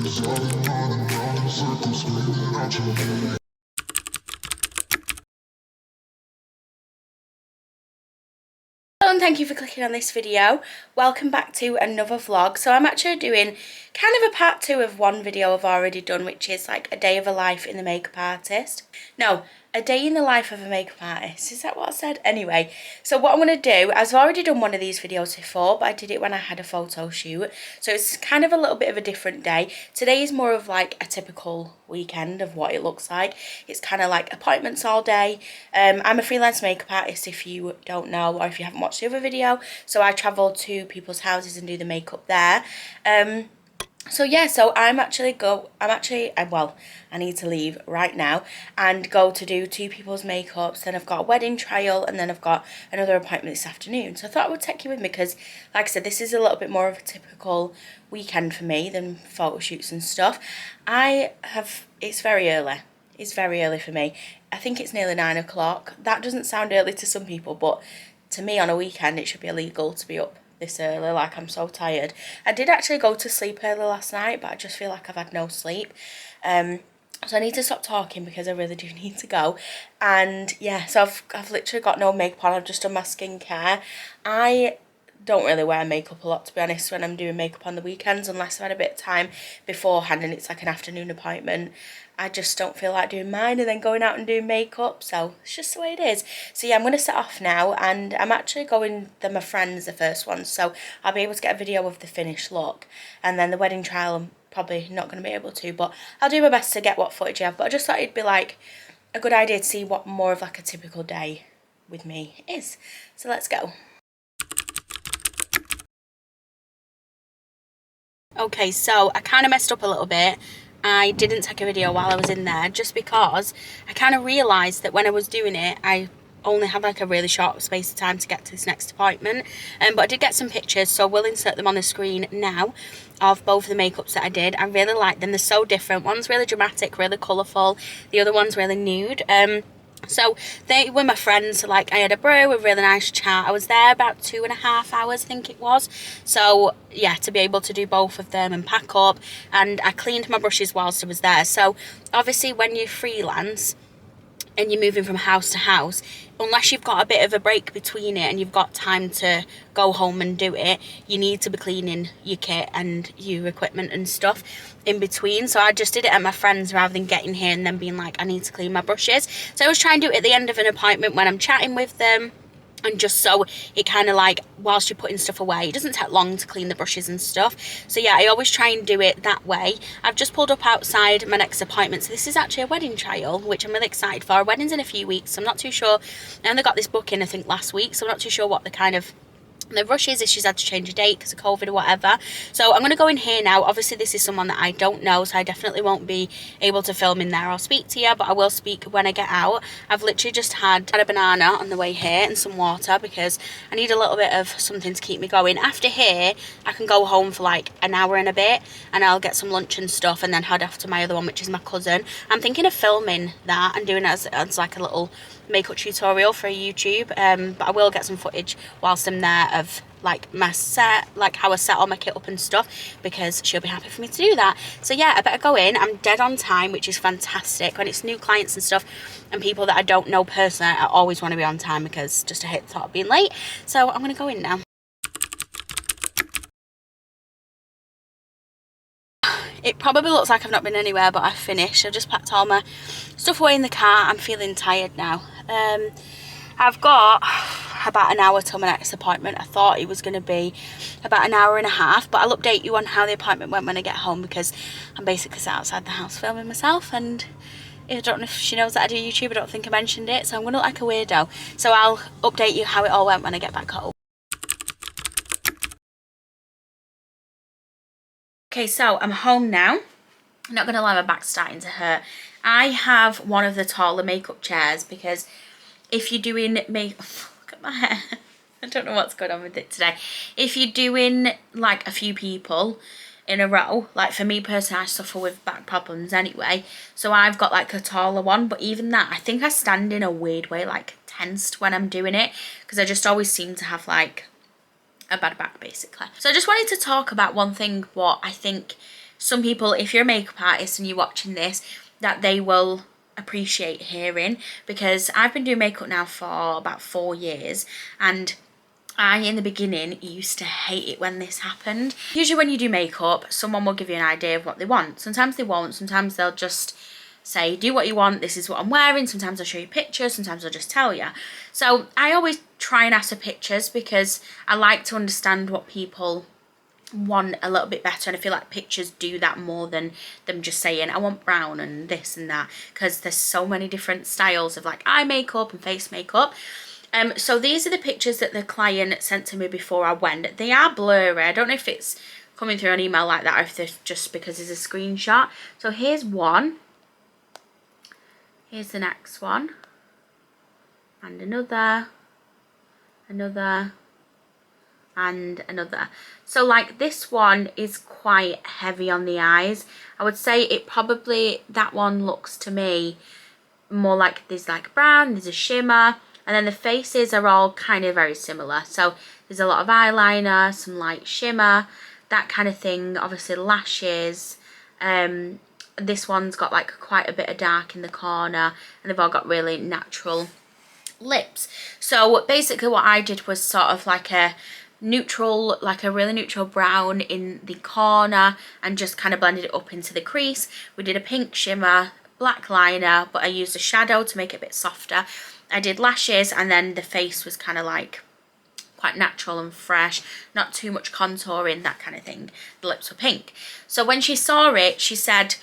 Hello and thank you for clicking on this video. Welcome back to another vlog. So I'm actually doing kind of a part 2 of one video I've already done, which is like a day of a life in the makeup artist. No, a day in the life of a makeup artist. Is that what I said? Anyway, so what I'm going to do, I've already done one of these videos before, but I did it when I had a photo shoot. So it's kind of a little bit of a different day. Today is more of like a typical weekend of what it looks like. It's kind of like appointments all day. I'm a freelance makeup artist, if you don't know, or if you haven't watched the other video. So I travel to people's houses and do the makeup there. So yeah, so I need to leave right now and go to do 2 people's makeups. Then I've got a wedding trial and then I've got another appointment this afternoon. So I thought I would take you with me because, like I said, this is a little bit more of a typical weekend for me than photo shoots and stuff. It's very early. It's very early for me. I think it's nearly 9 o'clock. That doesn't sound early to some people, but to me on a weekend it should be illegal to be up this early. Like, I'm so tired. I did actually go to sleep early last night, but I just feel like I've had no sleep. So I need to stop talking because I really do need to go. And yeah, so I've literally got no makeup on. I've just done my skincare. I don't really wear makeup a lot, to be honest, when I'm doing makeup on the weekends, unless I've had a bit of time beforehand and it's like an afternoon appointment. I just don't feel like doing mine and then going out and doing makeup, so it's just the way it is. So yeah, I'm going to set off now, and I'm actually going, they're my friends, the first one, so I'll be able to get a video of the finished look. And then the wedding trial I'm probably not going to be able to, but I'll do my best to get what footage I have. But I just thought it'd be like a good idea to see what more of like a typical day with me is. So let's go. Okay, so I kind of messed up a little bit. I didn't take a video while I was in there just because I kind of realised that when I was doing it, I only had like a really short space of time to get to this next appointment. But I did get some pictures, so I will insert them on the screen now of both of the makeups that I did. I really like them. They're so different. One's really dramatic, really colourful. The other one's really nude. So they were my friends. Like, I had a brew, a really nice chat. I was there about 2.5 hours, I think it was. So yeah, to be able to do both of them and pack up, and I cleaned my brushes whilst I was there. So obviously when you freelance and you're moving from house to house, unless you've got a bit of a break between it and you've got time to go home and do it, you need to be cleaning your kit and your equipment and stuff in between. So I just did it at my friend's rather than getting here and then being like, I need to clean my brushes. So I was trying to do it at the end of an appointment when I'm chatting with them. And just so it kind of like, whilst you're putting stuff away, it doesn't take long to clean the brushes and stuff. So yeah, I always try and do it that way. I've just pulled up outside my next appointment. So this is actually a wedding trial, which I'm really excited for. Our wedding's in a few weeks, so I'm not too sure. And they got this booking, I think, last week. So I'm not too sure what the kind of the rush is, if she's had to change a date because of COVID or whatever. So I'm going to go in here now. Obviously this is someone that I don't know, so I definitely won't be able to film in there or speak to you, but I will speak when I get out. I've literally just had a banana on the way here and some water because I need a little bit of something to keep me going. After here I can go home for like an hour and a bit and I'll get some lunch and stuff and then head off to my other one, which is my cousin. I'm thinking of filming that and doing it as like a little makeup tutorial for YouTube, but I will get some footage whilst I'm there of like my set, like how I set all my kit up and stuff, because she'll be happy for me to do that. So yeah, I better go in. I'm dead on time, which is fantastic. When it's new clients and stuff and people that I don't know personally, I always want to be on time because just I hate the thought of being late. So I'm gonna go in now. It probably looks like I've not been anywhere, but I've finished. I've just packed all my stuff away in the car. I'm feeling tired now. I've got about an hour till my next appointment. I thought it was going to be about an hour and a half, but I'll update you on how the appointment went when I get home because I'm basically sat outside the house filming myself, and I don't know if she knows that I do YouTube. I don't think I mentioned it, so I'm going to look like a weirdo. So I'll update you how it all went when I get back home. Okay, so I'm home now. I'm not going to lie, my back's starting to hurt. I have one of the taller makeup chairs because if you're doing makeup, look at my hair. I don't know what's going on with it today. If you're doing like a few people in a row, like for me personally, I suffer with back problems anyway. So I've got like a taller one, but even that, I think I stand in a weird way, like tensed when I'm doing it because I just always seem to have like a bad back basically. So I just wanted to talk about one thing what I think some people, if you're a makeup artist and you're watching this, that they will appreciate hearing, because I've been doing makeup now for about 4 years, and I, in the beginning, used to hate it when this happened. Usually when you do makeup, someone will give you an idea of what they want. Sometimes they won't, sometimes they'll just say, do what you want, this is what I'm wearing. Sometimes I'll show you pictures, sometimes I'll just tell you. So I always try and ask for pictures, because I like to understand what people want a little bit better, and I feel like pictures do that more than them just saying I want brown and this and that, because there's so many different styles of like eye makeup and face makeup. So these are the pictures that the client sent to me before I went. They are blurry. I don't know if it's coming through an email like that or if they're just because it's a screenshot. So here's one. Here's the next one. And another. Another. And another. So like this one is quite heavy on the eyes. I would say it probably, that one looks to me more like there's like brown, there's a shimmer, and then the faces are all kind of very similar. So there's a lot of eyeliner, some light shimmer, that kind of thing. Obviously lashes. This one's got like quite a bit of dark in the corner, and they've all got really natural lips. So basically what I did was sort of like a neutral, like a really neutral brown in the corner, and just kind of blended it up into the crease. We did a pink shimmer, black liner, but I used a shadow to make it a bit softer. I did lashes, and then the face was kind of like quite natural and fresh, not too much contouring, that kind of thing. The lips were pink. So when she saw it, she said,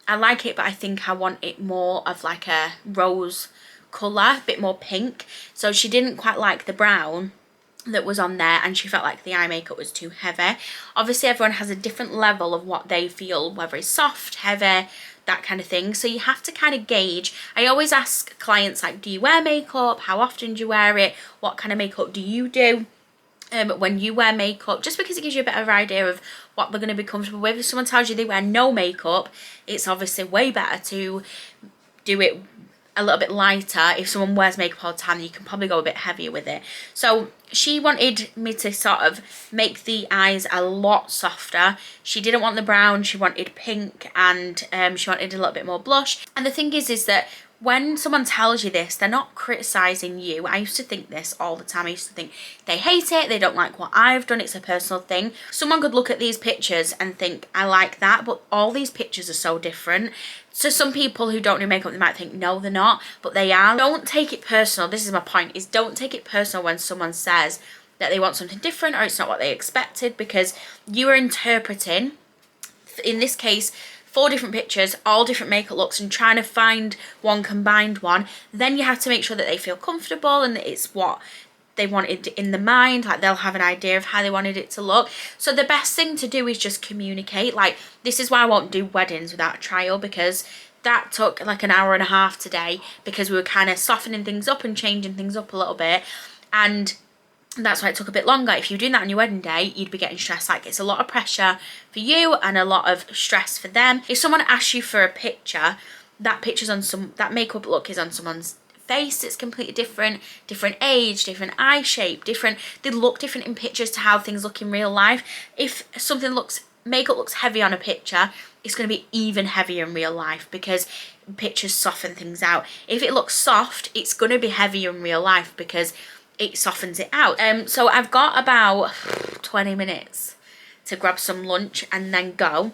I like it, but I think I want it more of like a rose colour, a bit more pink. So she didn't quite like the brown that was on there, and she felt like the eye makeup was too heavy. Obviously everyone has a different level of what they feel, whether it's soft, heavy, that kind of thing. So you have to kind of gauge. I always ask clients, like, do you wear makeup? How often do you wear it? What kind of makeup do you do when you wear makeup? Just because it gives you a better idea of what they're going to be comfortable with. If someone tells you they wear no makeup, it's obviously way better to do it a little bit lighter. If someone wears makeup all the time, you can probably go a bit heavier with it. So she wanted me to sort of make the eyes a lot softer. She didn't want the brown, she wanted pink, and she wanted a little bit more blush. And the thing is that when someone tells you this, they're not criticising you. I used to think this all the time. I used to think they hate it, they don't like what I've done, it's a personal thing. Someone could look at these pictures and think, I like that, but all these pictures are so different. So some people who don't do makeup, they might think, no, they're not, but they are. Don't take it personal. This is my point, is don't take it personal when someone says that they want something different or it's not what they expected, because you are interpreting, in this case, 4 different pictures, all different makeup looks, and trying to find one combined one. Then you have to make sure that they feel comfortable and that it's what they wanted in the mind, like they'll have an idea of how they wanted it to look. So the best thing to do is just communicate. Like, this is why I won't do weddings without a trial, because that took like an hour and a half today, because we were kind of softening things up and changing things up a little bit, and that's why it took a bit longer. If you're doing that on your wedding day, you'd be getting stressed. Like, it's a lot of pressure for you and a lot of stress for them. If someone asks you for a picture, that makeup look is on someone's face. It's completely different age, different eye shape, they look different in pictures to how things look in real life. If makeup looks heavy on a picture, it's going to be even heavier in real life, because pictures soften things out. If it looks soft, it's going to be heavier in real life because it softens it out. So I've got about 20 minutes to grab some lunch and then go.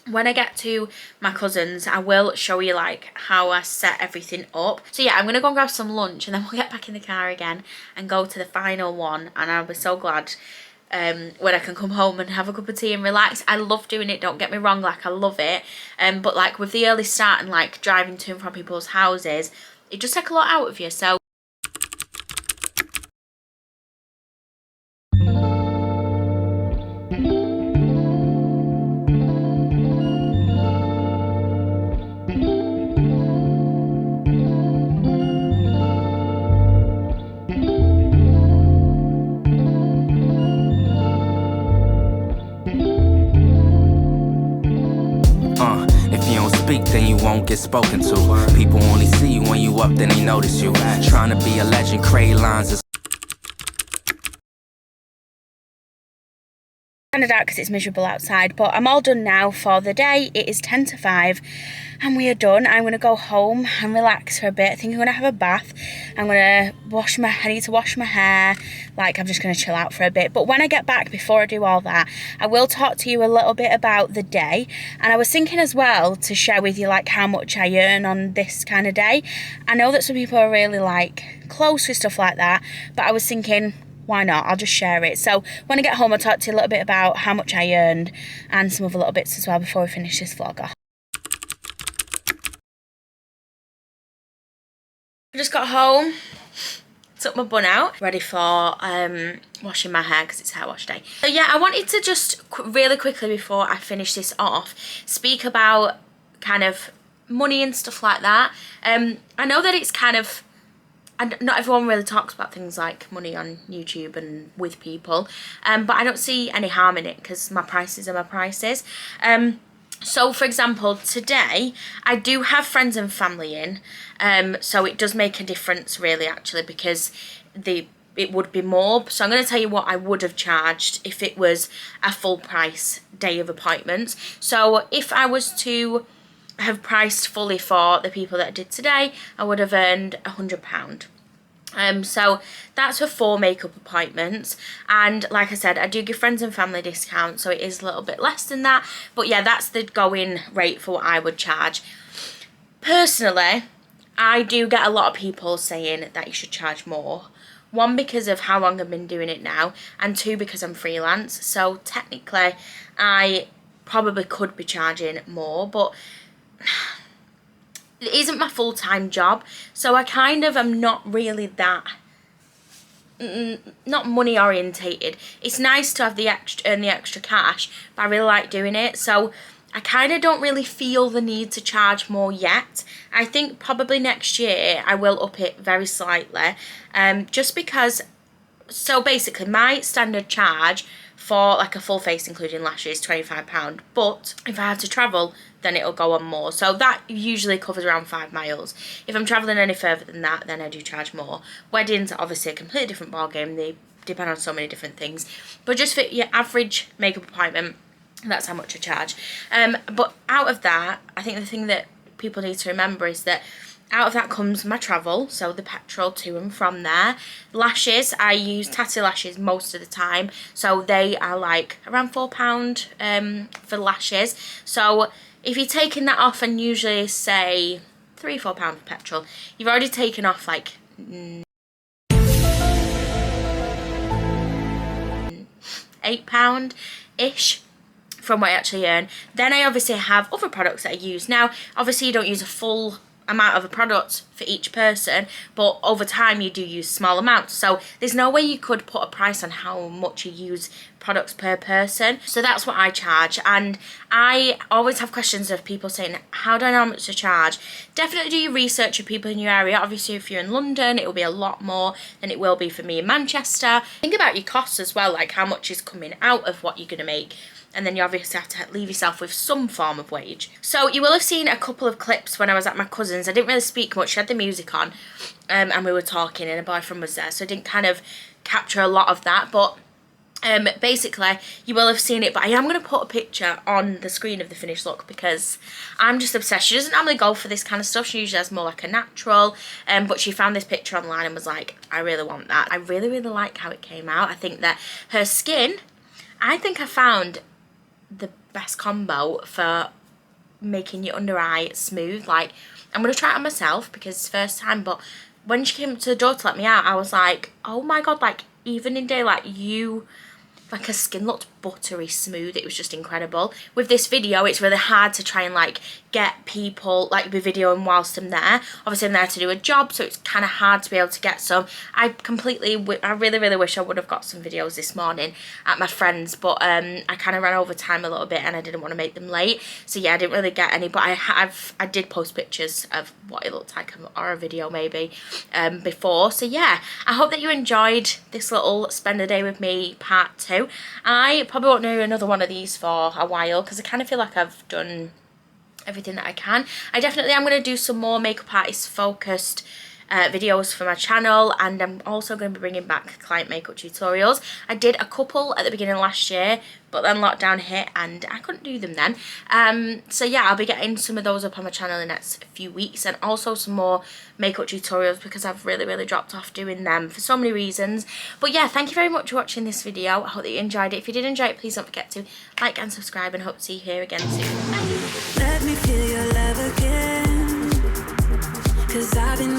When I get to my cousin's, I will show you like how I set everything up. So yeah, I'm gonna go and grab some lunch, and then we'll get back in the car again and go to the final one, and I'll be so glad when I can come home and have a cup of tea and relax. I love doing it, don't get me wrong, like I love it, but like with the early start and like driving to and from people's houses, it just takes a lot out of you. So if you don't speak, then you won't get spoken to. People only see you when you up, then they notice you. Trying to be a legend, create lines Kind of dark because it's miserable outside, but I'm all done now for the day. It is 10 to 5 and we are done. I'm going to go home and relax for a bit. I think I'm going to have a bath. I need to wash my hair. Like, I'm just going to chill out for a bit. But when I get back, before I do all that, I will talk to you a little bit about the day. And I was thinking as well to share with you like how much I earn on this kind of day. I know that some people are really like close with stuff like that, but I was thinking, why not? I'll just share it. So when I get home, I'll talk to you a little bit about how much I earned and some other little bits as well before we finish this vlog off. I just got home, took my bun out, ready for washing my hair because it's hair wash day. So yeah, I wanted to just really quickly before I finish this off, speak about kind of money and stuff like that. I know that it's kind of, and not everyone really talks about things like money on YouTube and with people, but I don't see any harm in it because my prices are my prices. So for example, today I do have friends and family in, so it does make a difference really actually, because it would be more. So I'm going to tell you what I would have charged if it was a full price day of appointments. So if I was to have priced fully for the people that I did today, I would have earned £100. So that's for 4 makeup appointments, and like I said, I do give friends and family discounts, so it is a little bit less than that, but yeah, that's the going rate for what I would charge. Personally, I do get a lot of people saying that you should charge more. 1, because of how long I've been doing it now, and 2, because I'm freelance, so technically I probably could be charging more, but it isn't my full-time job, so I kind of am not really that not money orientated. It's nice to have earn the extra cash, but I really like doing it, so I kind of don't really feel the need to charge more yet. I think probably next year I will up it very slightly, just because, so basically my standard charge for like a full face including lashes is £25, but if I have to travel then it'll go on more, so that usually covers around 5 miles. If I'm travelling any further than that, then I do charge more. Weddings are obviously a completely different ballgame, they depend on so many different things, but just for your average makeup appointment, that's how much I charge. But out of that, I think the thing that people need to remember is that out of that comes my travel, so the petrol to and from there. Lashes, I use Tatty lashes most of the time, so they are like around £4 for lashes. So if you're taking that off and usually say £3-4 for petrol, you've already taken off like £8-ish from what I actually earn. Then I obviously have other products that I use. Now, obviously you don't use a full amount of a product for each person, but over time you do use small amounts, so there's no way you could put a price on how much you use products per person. So that's what I charge, and I always have questions of people saying, how do I know how much to charge? Definitely do your research of people in your area. Obviously if you're in London it will be a lot more than it will be for me in Manchester. Think about your costs as well, like how much is coming out of what you're going to make, and then you obviously have to leave yourself with some form of wage. So you will have seen a couple of clips when I was at my cousin's. I didn't really speak much, she had the music on, and we were talking and a boyfriend was there, so I didn't kind of capture a lot of that, but basically you will have seen it. But I am going to put a picture on the screen of the finished look because I'm just obsessed. She doesn't normally go for this kind of stuff, she usually has more like a natural, but she found this picture online and was like, I really want that. I really like how it came out. I think that her skin, I think I found the best combo for making your under eye smooth. Like, I'm going to try it on myself because it's first time, but when she came to the door to let me out, I was like, oh my god, like even in daylight like her skin looked buttery smooth. It was just incredible. With this video it's really hard to try and like get people, like be videoing whilst I'm there. Obviously I'm there to do a job, so it's kind of hard to be able to get some. I really wish I would have got some videos this morning at my friend's, but I kind of ran over time a little bit and I didn't want to make them late, so yeah, I didn't really get any, but I did post pictures of what it looked like, or a video maybe before. So yeah, I hope that you enjoyed this little spend a day with me part 2. I probably won't do another one of these for a while because I kind of feel like I've done everything that I can. I definitely am going to do some more makeup artist focused videos for my channel, and I'm also going to be bringing back client makeup tutorials. I did a couple at the beginning of last year, but then lockdown hit and I couldn't do them then. So yeah, I'll be getting some of those up on my channel in the next few weeks, and also some more makeup tutorials because I've really dropped off doing them for so many reasons. But yeah, thank you very much for watching this video. I hope that you enjoyed it. If you did enjoy it, please don't forget to like and subscribe, and hope to see you here again soon. Bye. Let me feel your love again, 'cause I've been